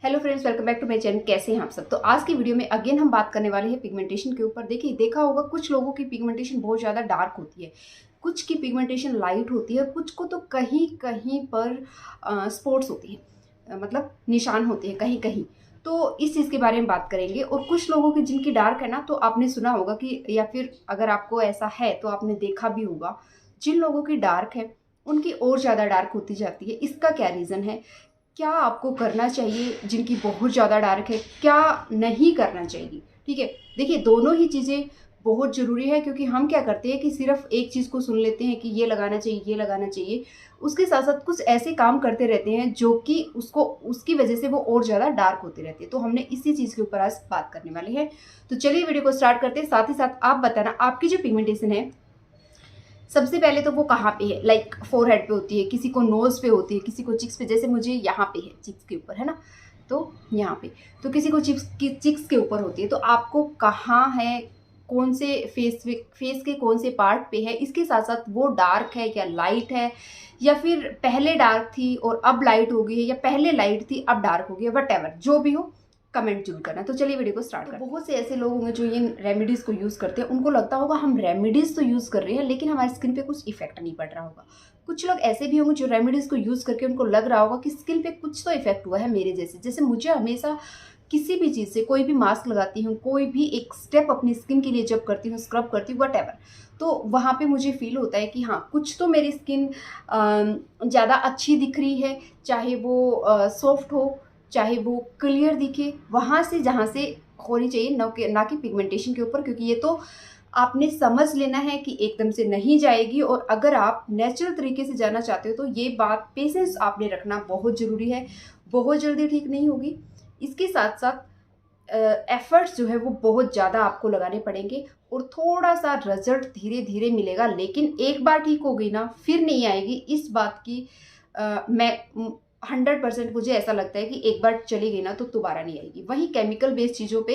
Hello friends, welcome back to my channel. कैसे हैं आप सब। तो आज की वीडियो में अगेन हम बात करने वाले हैं पिगमेंटेशन के ऊपर। देखिए, देखा होगा कुछ लोगों की पिगमेंटेशन बहुत ज़्यादा डार्क होती है, कुछ की पिगमेंटेशन लाइट होती है, कुछ को तो कहीं कहीं पर स्पॉट्स होती हैं, मतलब निशान होते हैं कहीं कहीं। तो इस चीज़ के बारे में बात करेंगे। और कुछ लोगों की जिनकी डार्क है ना, तो आपने सुना होगा कि, या फिर अगर आपको ऐसा है तो आपने देखा भी होगा, जिन लोगों की डार्क है उनकी और ज़्यादा डार्क होती जाती है। इसका क्या रीज़न है, क्या आपको करना चाहिए, जिनकी बहुत ज़्यादा डार्क है क्या नहीं करना चाहिए। ठीक है, देखिए दोनों ही चीज़ें बहुत ज़रूरी है, क्योंकि हम क्या करते हैं कि सिर्फ एक चीज़ को सुन लेते हैं कि ये लगाना चाहिए ये लगाना चाहिए, उसके साथ साथ कुछ ऐसे काम करते रहते हैं जो कि उसको उसकी वजह से वो और ज़्यादा डार्क होते रहते हैं। तो हमने इसी चीज़ के ऊपर आज बात करने वाले हैं। तो चलिए वीडियो को स्टार्ट करते हैं। साथ ही साथ आप बताना आपकी जो पिगमेंटेशन है, सबसे पहले तो वो कहाँ पे है। लाइक फोरहेड पे होती है, किसी को नोज पे होती है, किसी को चिक्स पे, जैसे मुझे यहाँ पे है, चिक्स के ऊपर है ना, तो यहाँ पे, तो किसी को चिक्स के ऊपर होती है। तो आपको कहाँ है, कौन से फेस के कौन से पार्ट पे है, इसके साथ साथ वो डार्क है या लाइट है, या फिर पहले डार्क थी और अब लाइट हो गई है, या पहले लाइट थी अब डार्क हो गई है, वट जो भी हो कमेंट जरूर करना। तो चलिए वीडियो को स्टार्ट करते हैं। बहुत से ऐसे लोग होंगे जो ये रेमेडीज़ को यूज़ करते हैं, उनको लगता होगा हम रेमेडीज़ तो यूज़ कर रहे हैं लेकिन हमारी स्किन पे कुछ इफेक्ट नहीं पड़ रहा होगा। कुछ लोग ऐसे भी होंगे जो रेमेडीज़ को यूज़ करके उनको लग रहा होगा कि स्किन पे कुछ तो इफेक्ट हुआ है मेरे जैसे। जैसे मुझे हमेशा किसी भी चीज़ से, कोई भी मास्क लगाती हूँ, कोई भी एक स्टेप अपनी स्किन के लिए जब करती हूँ, स्क्रब करती हूँ, वट तो वहाँ पे मुझे फील होता है कि हाँ, कुछ तो मेरी स्किन ज़्यादा अच्छी दिख रही है, चाहे वो सॉफ्ट हो, चाहे वो क्लियर दिखे, वहाँ से जहाँ से होनी चाहिए, ना कि पिगमेंटेशन के ऊपर। क्योंकि ये तो आपने समझ लेना है कि एकदम से नहीं जाएगी, और अगर आप नेचुरल तरीके से जाना चाहते हो तो ये बात, पेशेंस आपने रखना बहुत ज़रूरी है। बहुत जल्दी ठीक नहीं होगी। इसके साथ साथ एफर्ट्स जो है वो बहुत ज़्यादा आपको लगाने पड़ेंगे, और थोड़ा सा रिजल्ट धीरे धीरे मिलेगा। लेकिन एक बार ठीक हो गई ना, फिर नहीं आएगी। इस बात की मैं 100% मुझे ऐसा लगता है कि एक बार चली गई ना तो दोबारा नहीं आएगी। वहीं केमिकल बेस्ड चीज़ों पे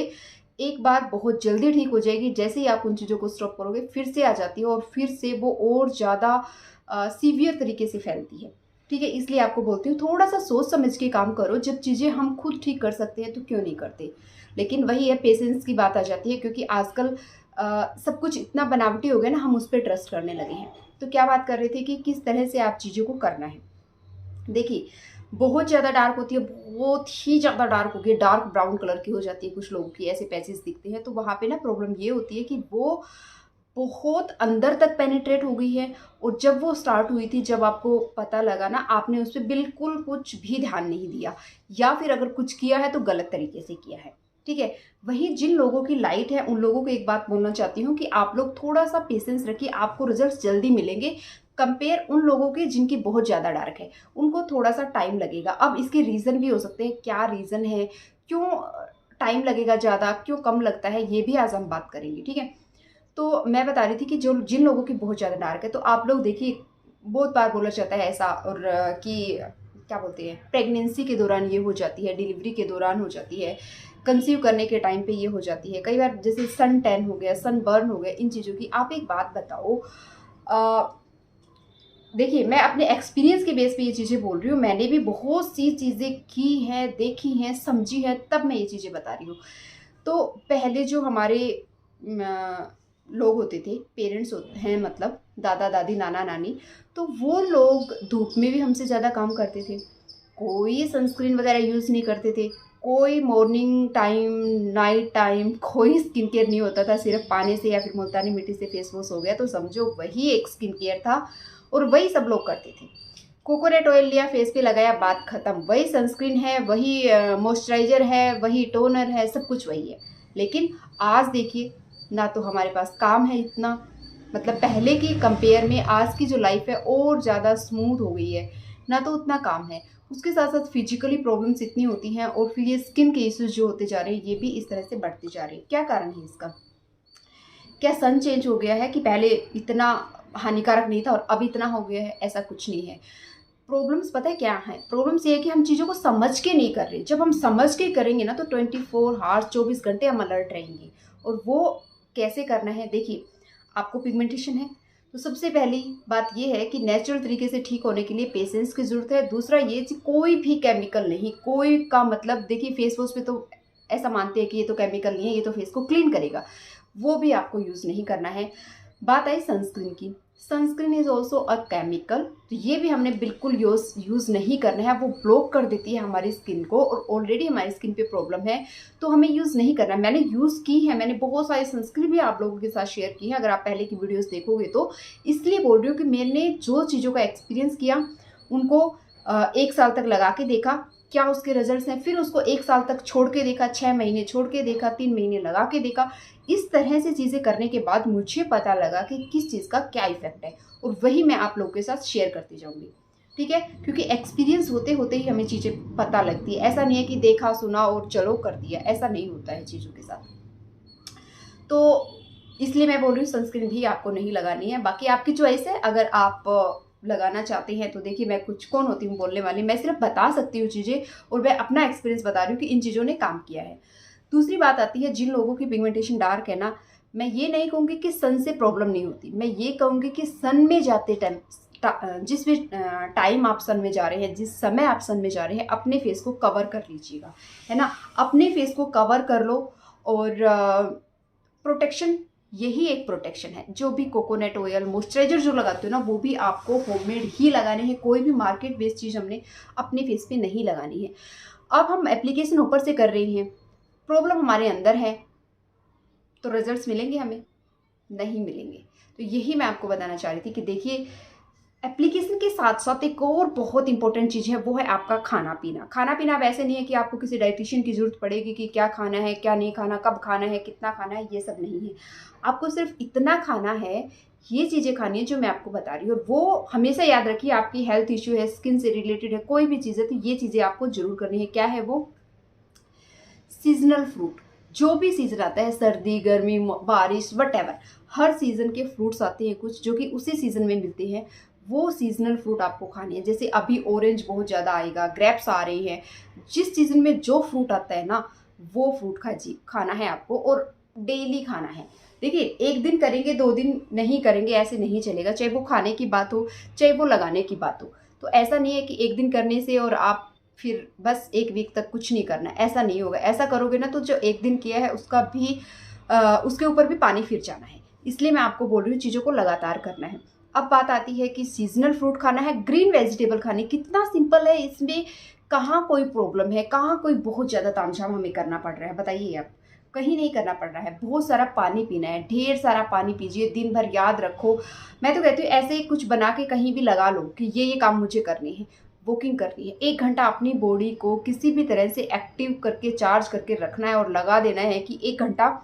एक बार बहुत जल्दी ठीक हो जाएगी, जैसे ही आप उन चीज़ों को स्टॉप करोगे फिर से आ जाती है, और फिर से वो और ज़्यादा सीवियर तरीके से फैलती है। ठीक है, इसलिए आपको बोलती हूँ थोड़ा सा सोच समझ के काम करो। जब चीज़ें हम खुद ठीक कर सकते हैं तो क्यों नहीं करते। लेकिन वही है, पेशेंस की बात आ जाती है, क्योंकि आजकल सब कुछ इतना बनावटी हो गया ना, हम उस पर ट्रस्ट करने लगे हैं। तो क्या बात कर रहे थे कि किस तरह से आप चीज़ों को करना है। देखिए, बहुत ज़्यादा डार्क होती है, बहुत ही ज़्यादा डार्क होगी, डार्क ब्राउन कलर की हो जाती है कुछ लोगों की, ऐसे पैचेस दिखते हैं। तो वहाँ पे ना प्रॉब्लम ये होती है कि वो बहुत अंदर तक पेनिट्रेट हो गई है। और जब वो स्टार्ट हुई थी, जब आपको पता लगा ना, आपने उस पर बिल्कुल कुछ भी ध्यान नहीं दिया, या फिर अगर कुछ किया है तो गलत तरीके से किया है। ठीक है, वहीं जिन लोगों की लाइट है उन लोगों को एक बात बोलना चाहती हूँ कि आप लोग थोड़ा सा पेशेंस रखिए, आपको रिजल्ट जल्दी मिलेंगे। कंपेयर उन लोगों के जिनकी बहुत ज़्यादा डार्क है, उनको थोड़ा सा टाइम लगेगा। अब इसके रीज़न भी हो सकते हैं, क्या रीज़न है, क्यों टाइम लगेगा ज़्यादा, क्यों कम लगता है, ये भी आज हम बात करेंगे। ठीक है, तो मैं बता रही थी कि जो जिन लोगों की बहुत ज़्यादा डार्क है, तो आप लोग देखिए, बहुत बार बोला जाता है ऐसा, और कि क्या बोलते हैं, प्रेगनेंसी के दौरान ये हो जाती है, डिलीवरी के दौरान हो जाती है, कंसीव करने के टाइम पे ये हो जाती है, कई बार जैसे सन टैन हो गया, सन बर्न हो गया, इन चीज़ों की। आप एक बात बताओ, देखिए मैं अपने एक्सपीरियंस के बेस पे ये चीज़ें बोल रही हूँ। मैंने भी बहुत सी चीज़ें की हैं, देखी हैं, समझी हैं, तब मैं ये चीज़ें बता रही हूँ। तो पहले जो हमारे लोग होते थे, पेरेंट्स होते हैं, मतलब दादा दादी, नाना नानी, तो वो लोग धूप में भी हमसे ज़्यादा काम करते थे। कोई सनस्क्रीन वगैरह यूज़ नहीं करते थे, कोई मॉर्निंग टाइम, नाइट टाइम कोई स्किन केयर नहीं होता था। सिर्फ पानी से या फिर मुल्तानी मिट्टी से फेस वॉश हो गया तो समझो वही एक स्किन केयर था, और वही सब लोग करते थे। कोकोनट ऑयल लिया, फेस पे लगाया, बात खत्म। वही सनस्क्रीन है, वही मॉइस्चराइज़र है, वही टोनर है, सब कुछ वही है। लेकिन आज देखिए, ना तो हमारे पास काम है इतना, मतलब पहले की कंपेयर में आज की जो लाइफ है और ज़्यादा स्मूथ हो गई है, ना तो उतना काम है। उसके साथ साथ फिजिकली प्रॉब्लम्स इतनी होती हैं, और फिर ये स्किन के इश्यूज जो होते जा रहे हैं, ये भी इस तरह से बढ़ते जा रहे हैं। क्या कारण है इसका? क्या सन चेंज हो गया है कि पहले इतना हानिकारक नहीं था और अब इतना हो गया है? ऐसा कुछ नहीं है। प्रॉब्लम्स पता है क्या है? प्रॉब्लम्स ये है कि हम चीज़ों को समझ के नहीं कर रहे। जब हम समझ के करेंगे ना, तो 24 आवर्स, 24 घंटे हम अलर्ट रहेंगे। और वो कैसे करना है, देखिए, आपको पिगमेंटेशन है तो सबसे पहली बात ये है कि नेचुरल तरीके से ठीक होने के लिए पेशेंस की ज़रूरत है। दूसरा ये कि कोई भी केमिकल नहीं, कोई का मतलब देखिए फेस वॉश पे तो ऐसा मानते हैं कि ये तो केमिकल नहीं है, ये तो फेस को क्लीन करेगा, वो भी आपको यूज़ नहीं करना है। बात आई सनस्क्रीन की, sunscreen is also a chemical, तो ये भी हमने बिल्कुल यूज़ नहीं करना है। वो ब्लॉक कर देती है हमारी स्किन को और ऑलरेडी हमारी स्किन पे प्रॉब्लम है, तो हमें यूज़ नहीं करना है। मैंने यूज़ की है, मैंने बहुत सारी सनस्क्रीन भी आप लोगों के साथ शेयर की है, अगर आप पहले की वीडियोज़ देखोगे तो। इसलिए बोल रही हूँ कि मैंने जो चीज़ों का एक्सपीरियंस किया उनको 1 साल तक लगा के देखा, क्या उसके रिजल्ट्स हैं, फिर उसको 1 साल तक छोड़ के देखा, 6 महीने छोड़ के देखा, 3 महीने लगा के देखा। इस तरह से चीज़ें करने के बाद मुझे पता लगा कि किस चीज़ का क्या इफ़ेक्ट है, और वही मैं आप लोगों के साथ शेयर करती जाऊँगी, ठीक है? क्योंकि एक्सपीरियंस होते होते ही हमें चीज़ें पता लगती है। ऐसा नहीं है कि देखा सुना और चलो कर दिया, ऐसा नहीं होता है चीज़ों के साथ। तो इसलिए मैं बोल रही हूँ सनस्क्रीन भी आपको नहीं लगानी है। बाकी आपकी चॉइस है, अगर आप लगाना चाहते हैं तो देखिए मैं कौन होती हूँ बोलने वाली, मैं सिर्फ बता सकती हूँ चीज़ें, और मैं अपना एक्सपीरियंस बता रही हूँ कि इन चीज़ों ने काम किया है। दूसरी बात आती है जिन लोगों की पिगमेंटेशन डार्क है ना, मैं ये नहीं कहूँगी कि सन से प्रॉब्लम नहीं होती, मैं ये कहूँगी कि सन में जाते टाइम जिस भी टाइम आप सन में जा रहे हैं, जिस समय आप सन में जा रहे हैं, अपने फेस को कवर कर लीजिएगा, है ना? अपने फेस को कवर कर लो, और प्रोटेक्शन, यही एक प्रोटेक्शन है। जो भी कोकोनट ऑयल मॉइस्चराइजर जो लगाते हो ना, वो भी आपको होममेड ही लगाने हैं, कोई भी मार्केट बेस्ड चीज़ हमने अपने फेस पे नहीं लगानी है। अब हम एप्लीकेशन ऊपर से कर रहे हैं, प्रॉब्लम हमारे अंदर है, तो रिजल्ट्स मिलेंगे हमें? नहीं मिलेंगे। तो यही मैं आपको बताना चाह रही थी कि देखिए एप्लीकेशन के साथ साथ एक और बहुत इंपॉर्टेंट चीज़ है, वो है आपका खाना पीना। खाना पीना अब ऐसे नहीं है कि आपको किसी डाइटिशियन की ज़रूरत पड़ेगी कि क्या खाना है, क्या नहीं खाना, कब खाना है, कितना खाना है, ये सब नहीं है। आपको सिर्फ इतना खाना है, ये चीज़ें खानी है जो मैं आपको बता रही हूँ, और वो हमेशा याद रखिए, आपकी हेल्थ इश्यू है, स्किन से रिलेटेड है, कोई भी चीज़ है, तो ये चीज़ें आपको ज़रूर करनी है। क्या है वो? Seasonal fruit. जो भी सीज़न आता है, सर्दी, गर्मी, बारिश, व्हाटएवर, हर सीज़न के फ्रूट्स आते हैं कुछ जो कि उसी सीज़न में मिलते हैं, वो सीजनल फ्रूट आपको खाने हैं। जैसे अभी ऑरेंज बहुत ज़्यादा आएगा, ग्रेप्स आ रही हैं, जिस सीज़न में जो फ्रूट आता है ना, वो फ्रूट खाना है आपको, और डेली खाना है। देखिए 1 दिन करेंगे, 2 दिन नहीं करेंगे, ऐसे नहीं चलेगा, चाहे वो खाने की बात हो, चाहे वो लगाने की बात हो। तो ऐसा नहीं है कि 1 दिन करने से और आप फिर बस 1 वीक तक कुछ नहीं करना है, ऐसा नहीं होगा। ऐसा करोगे ना तो जो 1 दिन किया है उसका भी उसके ऊपर भी पानी फिर जाना है। इसलिए मैं आपको बोल रही हूँ चीज़ों को लगातार करना है। अब बात आती है कि सीजनल फ्रूट खाना है, ग्रीन वेजिटेबल खाने, कितना सिंपल है, इसमें कहाँ कोई प्रॉब्लम है, कहाँ कोई बहुत ज़्यादा तामझाम हमें करना पड़ रहा है, बताइए आप? कहीं नहीं करना पड़ रहा है। बहुत सारा पानी पीना है, ढेर सारा पानी पीजिए, दिन भर याद रखो। मैं तो कहती हूँ ऐसे ही कुछ बना के कहीं भी लगा लो कि ये काम मुझे करनी है, वॉकिंग करनी है। 1 घंटा अपनी बॉडी को किसी भी तरह से एक्टिव करके, चार्ज करके रखना है, और लगा देना है कि 1 घंटा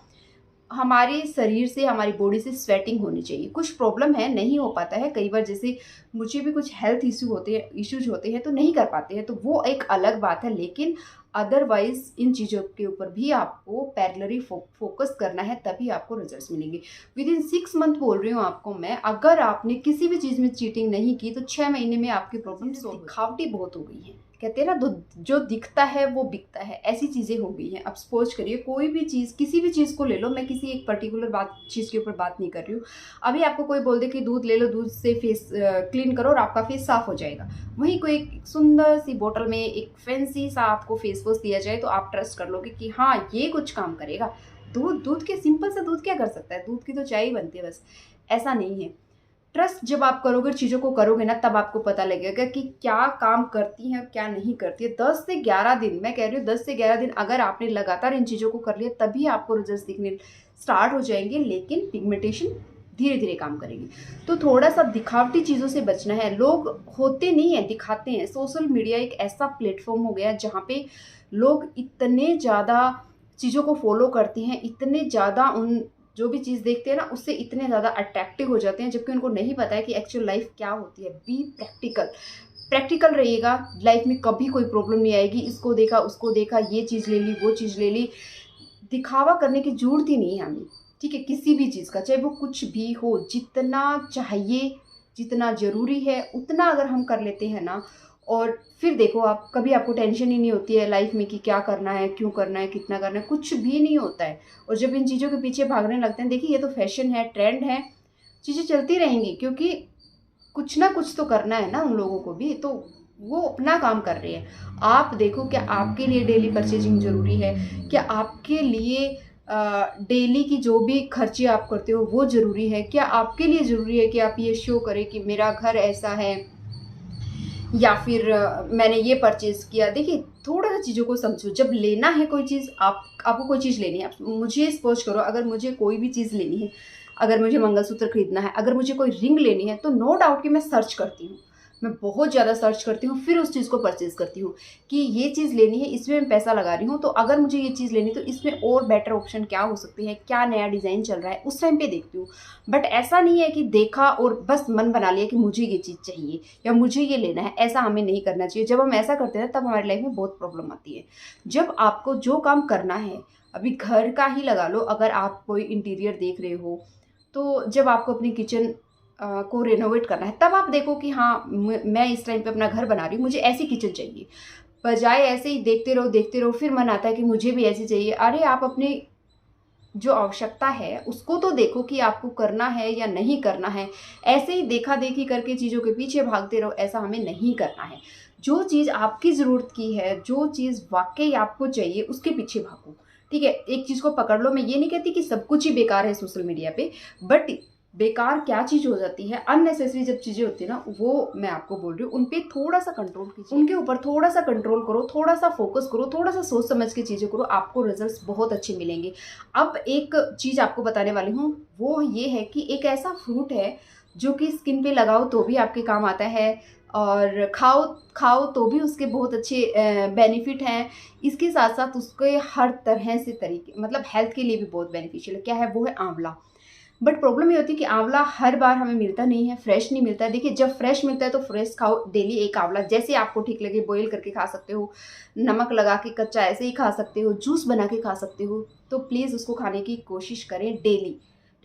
हमारे शरीर से, हमारी बॉडी से स्वेटिंग होनी चाहिए। कुछ प्रॉब्लम है, नहीं हो पाता है कई बार, जैसे मुझे भी कुछ हेल्थ इश्यूज होते हैं तो नहीं कर पाते हैं, तो वो एक अलग बात है। लेकिन अदरवाइज इन चीज़ों के ऊपर भी आपको पैरेलली फोकस करना है, तभी आपको रिजल्ट्स मिलेंगे। विद इन 6 मंथ बोल रही हूँ आपको मैं, अगर आपने किसी भी चीज़ में चीटिंग नहीं की तो 6 महीने में आपकी प्रॉब्लम दिखावटी बहुत हो गई है। कहते हैं ना, जो दिखता है वो बिकता है, ऐसी चीज़ें हो गई हैं। अब सपोज करिए कोई भी चीज़, किसी भी चीज़ को ले लो, मैं किसी एक पर्टिकुलर चीज़ के ऊपर बात नहीं कर रही हूँ। अभी आपको कोई बोल दे कि दूध ले लो, दूध से फेस क्लीन करो और आपका फेस साफ हो जाएगा। वहीं कोई एक सुंदर सी बोतल में एक फैंसी सा आपको फेस वॉश दिया जाए, तो आप ट्रस्ट कर लोगे कि हाँ ये कुछ काम करेगा। दूध के सिंपल से दूध क्या कर सकता है, दूध की तो चाय ही बनती है बस, ऐसा नहीं है। ट्रस्ट जब आप करोगे, चीज़ों को करोगे ना, तब आपको पता लगेगा कि क्या काम करती हैं और क्या नहीं करती है। 10 से 11 दिन, मैं कह रही हूँ 10 से 11 दिन अगर आपने लगातार इन चीज़ों को कर लिया, तभी आपको रिजल्ट्स दिखने स्टार्ट हो जाएंगे। लेकिन पिगमेंटेशन धीरे धीरे काम करेगी। तो थोड़ा सा दिखावटी चीज़ों से बचना है। लोग होते नहीं हैं, दिखाते हैं। सोशल मीडिया एक ऐसा प्लेटफॉर्म हो गया जहाँ पे लोग इतने ज़्यादा चीज़ों को फॉलो करते हैं, इतने ज़्यादा उन जो भी चीज़ देखते हैं ना, उससे इतने ज़्यादा अट्रैक्टिव हो जाते हैं, जबकि उनको नहीं पता है कि एक्चुअल लाइफ क्या होती है। बी प्रैक्टिकल रहिएगा, लाइफ में कभी कोई प्रॉब्लम नहीं आएगी। इसको देखा, उसको देखा, ये चीज़ ले ली, वो चीज़ ले ली, दिखावा करने की जरूरत ही नहीं है हमें, ठीक है? किसी भी चीज़ का, चाहे वो कुछ भी हो, जितना चाहिए, जितना ज़रूरी है उतना अगर हम कर लेते हैं ना, और फिर देखो आप, कभी आपको टेंशन ही नहीं होती है लाइफ में कि क्या करना है, क्यों करना है, कितना करना है, कुछ भी नहीं होता है। और जब इन चीज़ों के पीछे भागने लगते हैं, देखिए ये तो फैशन है, ट्रेंड है, चीज़ें चलती रहेंगी, क्योंकि कुछ ना कुछ तो करना है ना उन लोगों को भी, तो वो अपना काम कर रहे हैं। आप देखो, क्या आपके लिए डेली परचेजिंग ज़रूरी है? क्या आपके लिए डेली की जो भी खर्चे आप करते हो वो ज़रूरी है? क्या आपके लिए ज़रूरी है कि आप ये शो करें कि मेरा घर ऐसा है, या फिर मैंने ये परचेज़ किया? देखिए, थोड़ा-सा चीज़ों को समझो। जब लेना है कोई चीज़, आपको कोई चीज़ लेनी है, आप मुझे सपोज़ करो, अगर मुझे कोई भी चीज़ लेनी है, अगर मुझे मंगलसूत्र खरीदना है, अगर मुझे कोई रिंग लेनी है, तो नो डाउट कि मैं सर्च करती हूँ। मैं बहुत ज़्यादा सर्च करती हूँ, फिर उस चीज़ को परचेज़ करती हूँ कि ये चीज़ लेनी है, इसमें मैं पैसा लगा रही हूँ, तो अगर मुझे ये चीज़ लेनी है, तो इसमें और बेटर ऑप्शन क्या हो सकते हैं, क्या नया डिज़ाइन चल रहा है, उस टाइम पे देखती हूँ। बट ऐसा नहीं है कि देखा और बस मन बना लिया कि मुझे ये चीज़ चाहिए या मुझे ये लेना है, ऐसा हमें नहीं करना चाहिए। जब हम ऐसा करते हैं तब हमारी लाइफ में बहुत प्रॉब्लम आती है। जब आपको जो काम करना है, अभी घर का ही लगा लो, अगर आप कोई इंटीरियर देख रहे हो, तो जब आपको अपनी किचन को रेनोवेट करना है, तब आप देखो कि हाँ, मैं इस टाइम पे अपना घर बना रही हूँ, मुझे ऐसी किचन चाहिए। बजाय ऐसे ही देखते रहो, फिर मन आता है कि मुझे भी ऐसी चाहिए। अरे, आप अपनी जो आवश्यकता है उसको तो देखो कि आपको करना है या नहीं करना है। ऐसे ही देखा-देखी करके चीज़ों के पीछे भागते रहो, ऐसा हमें नहीं करना है। जो चीज़ आपकी ज़रूरत की है, जो चीज़ वाक़ई आपको चाहिए, उसके पीछे भागो, ठीक है? एक चीज़ को पकड़ लो। मैं ये नहीं कहती कि सब कुछ ही बेकार है सोशल मीडिया पे, बट बेकार क्या चीज़ हो जाती है, अननेसेसरी जब चीज़ें होती है ना, वो मैं आपको बोल रही हूँ, उन पे थोड़ा-सा कंट्रोल कीजिए। उनके ऊपर थोड़ा-सा कंट्रोल करो, थोड़ा-सा फ़ोकस करो, थोड़ा-सा सोच समझ के चीज़ें करो, आपको रिज़ल्ट्स बहुत अच्छे मिलेंगे। अब एक चीज़ आपको बताने वाली हूँ, वो ये है कि एक ऐसा फ्रूट है, जो कि स्किन पे लगाओ तो भी आपके काम आता है, और खाओ खाओ तो भी उसके बहुत अच्छे बेनिफिट हैं। इसके साथ-साथ उसके हर तरह से तरीके, मतलब हेल्थ के लिए भी बहुत बेनिफिशियल है। क्या है? वो है आँवला। बट प्रॉब्लम ये होती है कि आँवला हर बार हमें मिलता नहीं है, फ्रेश नहीं मिलता है। देखिए, जब फ्रेश मिलता है तो फ्रेश खाओ, डेली एक आँवला, जैसे आपको ठीक लगे, बॉयल करके खा सकते हो, नमक लगा के कच्चा ऐसे ही खा सकते हो, जूस बना के खा सकते हो, तो प्लीज़ उसको खाने की कोशिश करें डेली,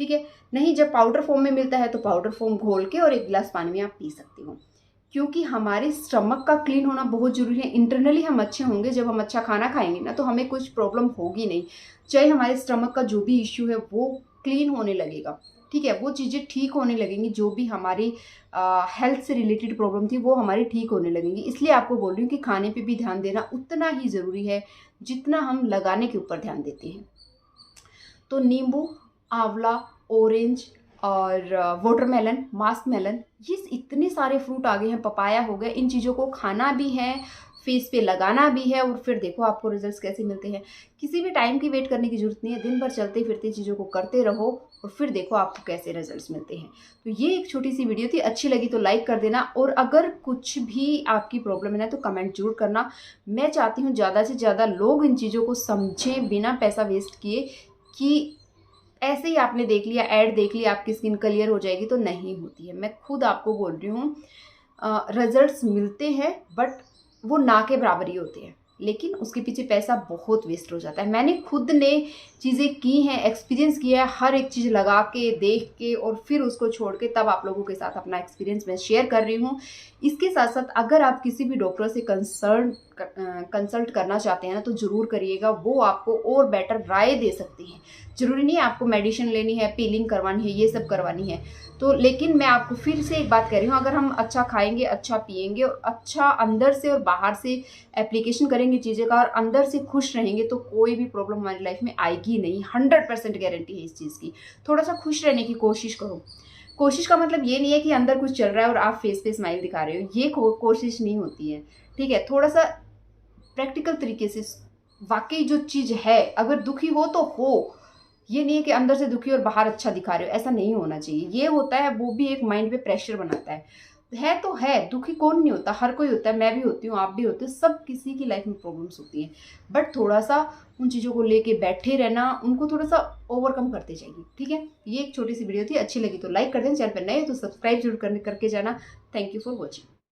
ठीक है? नहीं, जब पाउडर फॉर्म में मिलता है तो पाउडर फॉर्म घोल के और 1 गिलास पानी में आप पी सकते हो। क्योंकि हमारे स्टमक का क्लीन होना बहुत ज़रूरी है। इंटरनली हम अच्छे होंगे, जब हम अच्छा खाना खाएँगे ना, तो हमें कुछ प्रॉब्लम होगी नहीं। चाहे हमारे स्टमक का जो भी इश्यू है वो क्लीन होने लगेगा, ठीक है? वो चीज़ें ठीक होने लगेंगी, जो भी हमारी हेल्थ से रिलेटेड प्रॉब्लम थी वो हमारी ठीक होने लगेंगी। इसलिए आपको बोल रही हूँ कि खाने पे भी ध्यान देना उतना ही ज़रूरी है, जितना हम लगाने के ऊपर ध्यान देते हैं। तो नींबू, आंवला, ऑरेंज और वाटरमेलन, मास्क मेलन, ये इतने सारे फ्रूट आ गए हैं, पपाया हो गया, इन चीज़ों को खाना भी है, फेस पे लगाना भी है, और फिर देखो आपको रिजल्ट्स कैसे मिलते हैं। किसी भी टाइम की वेट करने की ज़रूरत नहीं है, दिन भर चलते फिरते चीज़ों को करते रहो और फिर देखो आपको कैसे रिजल्ट्स मिलते हैं। तो ये एक छोटी-सी वीडियो थी, अच्छी लगी तो लाइक कर देना, और अगर कुछ भी आपकी प्रॉब्लम है ना, तो कमेंट ज़रूर करना। मैं चाहती हूँ ज़्यादा से ज़्यादा लोग इन चीज़ों को समझें, बिना पैसा वेस्ट किए, कि ऐसे ही आपने देख लिया, ऐड देख लिया, आपकी स्किन क्लियर हो जाएगी, तो नहीं होती है। मैं खुद आपको बोल रही हूँ, रिजल्ट्स मिलते हैं, बट वो ना के बराबर ही होते हैं, लेकिन उसके पीछे पैसा बहुत वेस्ट हो जाता है। मैंने खुद ने चीज़ें की हैं, एक्सपीरियंस किया है, हर एक चीज़ लगा के, देख के और फिर उसको छोड़ के तब आप लोगों के साथ अपना एक्सपीरियंस मैं शेयर कर रही हूँ। इसके साथ-साथ अगर आप किसी भी डॉक्टर से कंसल्ट करना चाहते हैं ना, तो ज़रूर करिएगा, वो आपको और बेटर राय दे सकते हैं। ज़रूरी नहीं है आपको मेडिसिन लेनी है, पीलिंग करवानी है, ये सब करवानी है। तो लेकिन मैं आपको फिर से एक बात कह रही हूँ, अगर हम अच्छा खाएँगे, अच्छा पिएँगे और अच्छा अंदर से और बाहर से एप्लीकेशन करेंगे चीज़ें का, और अंदर से खुश रहेंगे, तो कोई भी प्रॉब्लम हमारी लाइफ में आएगी नहीं। 100% गारंटी है इस चीज़ की। थोड़ा-सा खुश रहने की कोशिश करो। कोशिश का मतलब ये नहीं है कि अंदर कुछ चल रहा है और आप फेस पे स्माइल दिखा रहे हो, ये कोशिश नहीं होती है, ठीक है? थोड़ा-सा प्रैक्टिकल तरीके से, वाक़ई जो चीज़ है, अगर दुखी हो तो हो। ये नहीं है कि अंदर से दुखी और बाहर अच्छा दिखा रहे हो, ऐसा नहीं होना चाहिए। ये होता है, वो भी एक माइंड पे प्रेशर बनाता है। तो है, दुखी कौन नहीं होता? हर कोई होता है, मैं भी होती हूँ, आप भी होते हो, सब किसी की लाइफ में प्रॉब्लम्स होती हैं। बट थोड़ा-सा उन चीज़ों को लेके बैठे रहना, उनको थोड़ा-सा ओवरकम करते जाइए, ठीक है? ये एक छोटी-सी वीडियो थी, अच्छी लगी तो लाइक कर दें, चैनल पे नए हो तो सब्सक्राइब ज़रूर करके जाना। Thank you for watching.